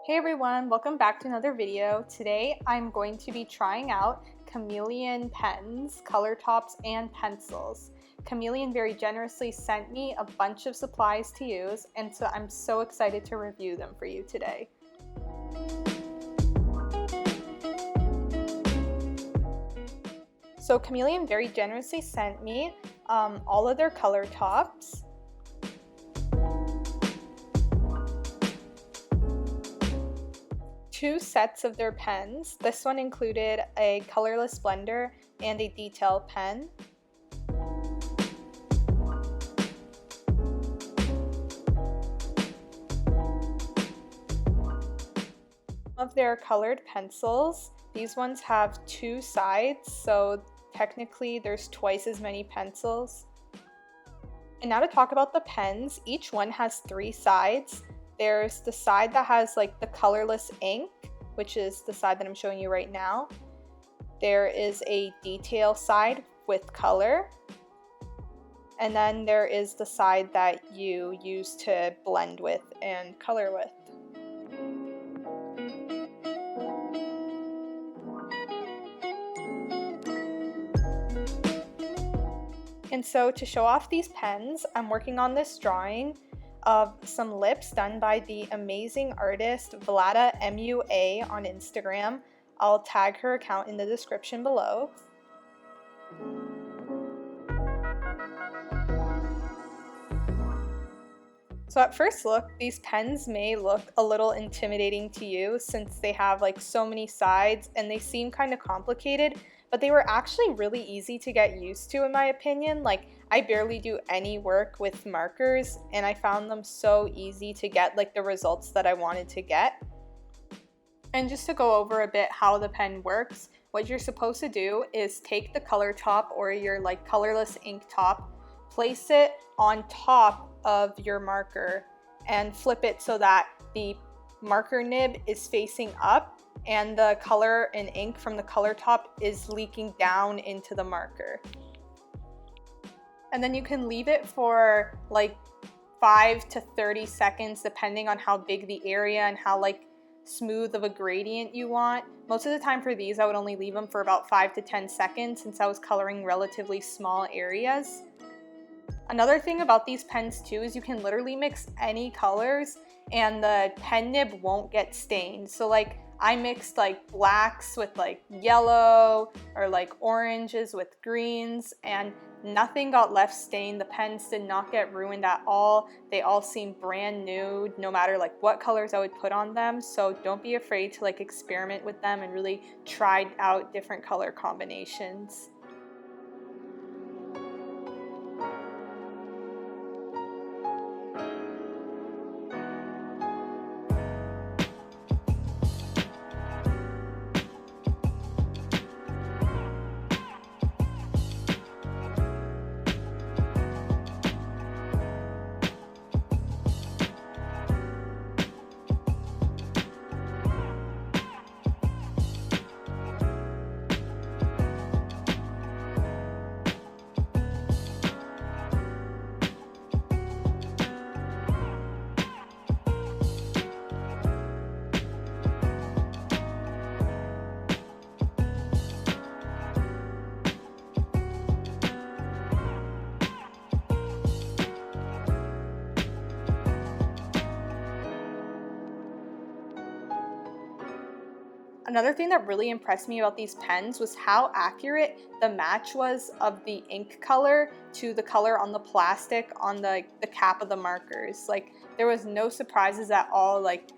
Hey everyone, welcome back to another video. Today I'm going to be trying out Chameleon pens, color tops, and pencils. Chameleon very generously sent me a bunch of supplies to use, and so I'm so excited to review them for you today. So Chameleon very generously sent me all of their color tops. Two sets of their pens. This one included a colorless blender and a detail pen. Of their colored pencils, these ones have two sides, so technically there's twice as many pencils. And now to talk about the pens, each one has three sides. There's the side that has like the colorless ink, which is the side that I'm showing you right now. There is a detail side with color. And then there is the side that you use to blend with and color with. And so to show off these pens, I'm working on this drawing of some lips done by the amazing artist Vlada MUA on Instagram. I'll tag her account in the description below. So at first look, these pens may look a little intimidating to you since they have like so many sides and they seem kind of complicated, but they were actually really easy to get used to in my opinion. Like I barely do any work with markers and I found them so easy to get like the results that I wanted to get. And just to go over a bit how the pen works, what you're supposed to do is take the color top or your like colorless ink top, place it on top of your marker and flip it so that the marker nib is facing up and the color and ink from the color top is leaking down into the marker. And then you can leave it for like 5 to 30 seconds depending on how big the area and how like smooth of a gradient you want. Most of the time for these I would only leave them for about 5 to 10 seconds since I was coloring relatively small areas. Another thing about these pens too is you can literally mix any colors and the pen nib won't get stained. So like I mixed like blacks with like yellow or like oranges with greens and nothing got left stained. The pens did not get ruined at all. They all seem brand new no matter like what colors I would put on them. So don't be afraid to like experiment with them and really try out different color combinations. Another thing that really impressed me about these pens was how accurate the match was of the ink color to the color on the plastic on the cap of the markers. Like there was no surprises at all. Like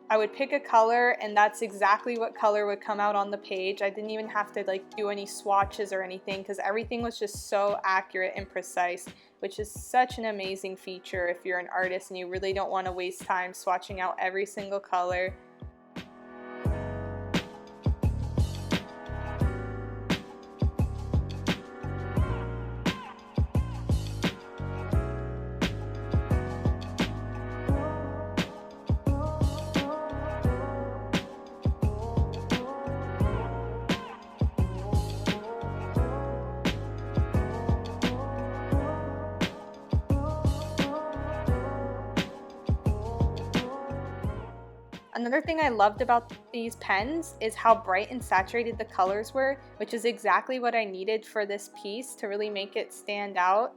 I would pick a color and that's exactly what color would come out on the page. I didn't even have to like do any swatches or anything because everything was just so accurate and precise, which is such an amazing feature if you're an artist and you really don't want to waste time swatching out every single color. Another thing I loved about these pens is how bright and saturated the colors were, which is exactly what I needed for this piece to really make it stand out.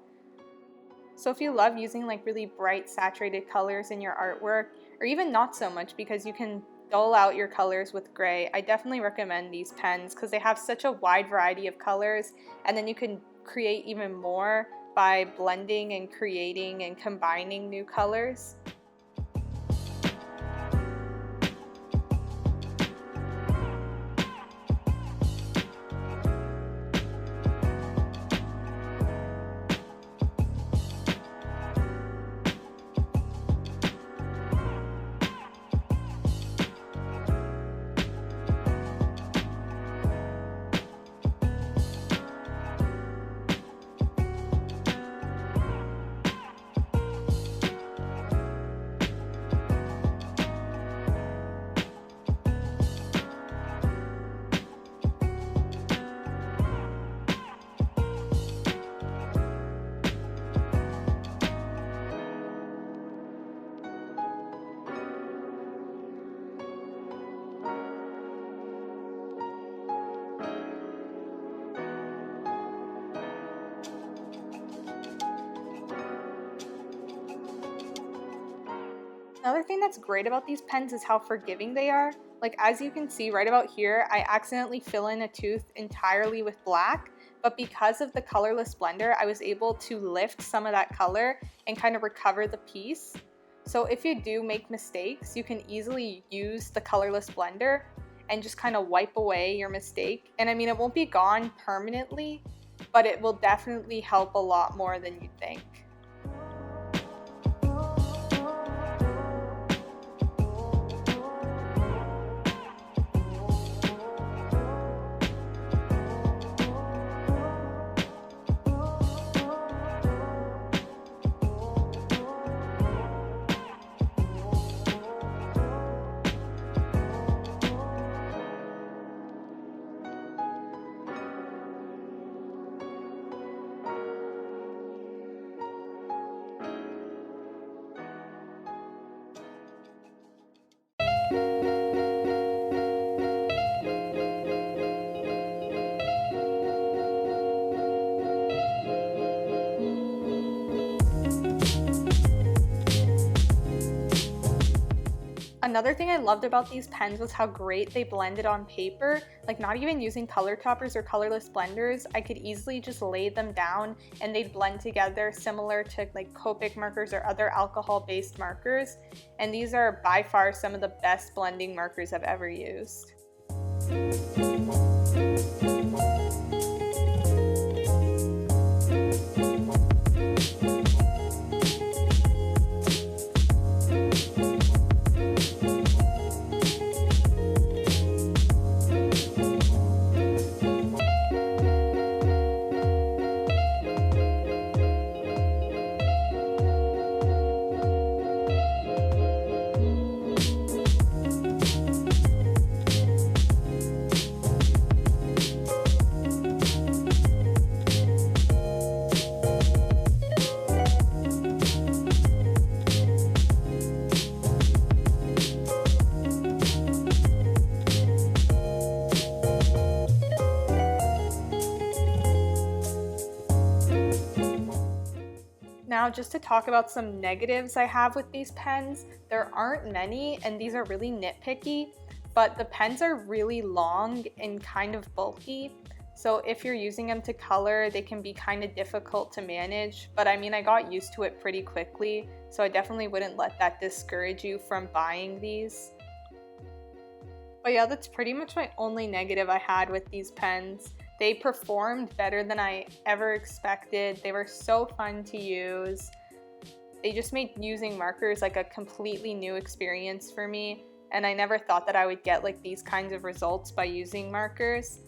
So if you love using like really bright saturated colors in your artwork, or even not so much because you can dull out your colors with gray, I definitely recommend these pens because they have such a wide variety of colors, and then you can create even more by blending and creating and combining new colors. Another thing that's great about these pens is how forgiving they are. Like as you can see right about here, I accidentally fill in a tooth entirely with black, but because of the colorless blender, I was able to lift some of that color and kind of recover the piece. So if you do make mistakes, you can easily use the colorless blender and just kind of wipe away your mistake. And I mean, it won't be gone permanently, but it will definitely help a lot more than you think. Another thing I loved about these pens was how great they blended on paper. Like not even using color toppers or colorless blenders, I could easily just lay them down and they'd blend together similar to like Copic markers or other alcohol-based markers. And these are by far some of the best blending markers I've ever used. Now, just to talk about some negatives I have with these pens, there aren't many, and these are really nitpicky, but the pens are really long and kind of bulky. So if you're using them to color, they can be kind of difficult to manage, but I mean, I got used to it pretty quickly, so I definitely wouldn't let that discourage you from buying these. But yeah, that's pretty much my only negative I had with these pens. They performed better than I ever expected. They were so fun to use. They just made using markers like a completely new experience for me, and I never thought that I would get like these kinds of results by using markers.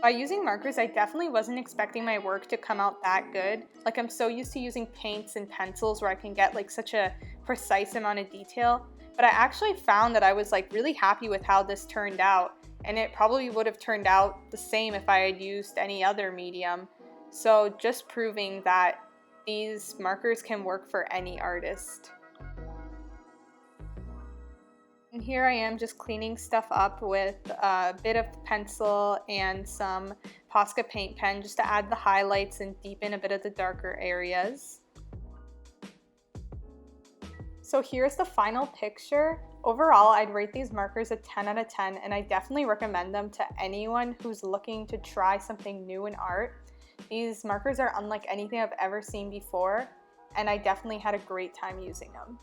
By using markers, I definitely wasn't expecting my work to come out that good. Like, I'm so used to using paints and pencils where I can get like such a precise amount of detail, but I actually found that I was like really happy with how this turned out, and it probably would have turned out the same if I had used any other medium. So just proving that these markers can work for any artist. And here I am just cleaning stuff up with a bit of pencil and some Posca paint pen just to add the highlights and deepen a bit of the darker areas. So here's the final picture. Overall, I'd rate these markers a 10 out of 10, and I definitely recommend them to anyone who's looking to try something new in art. These markers are unlike anything I've ever seen before, and I definitely had a great time using them.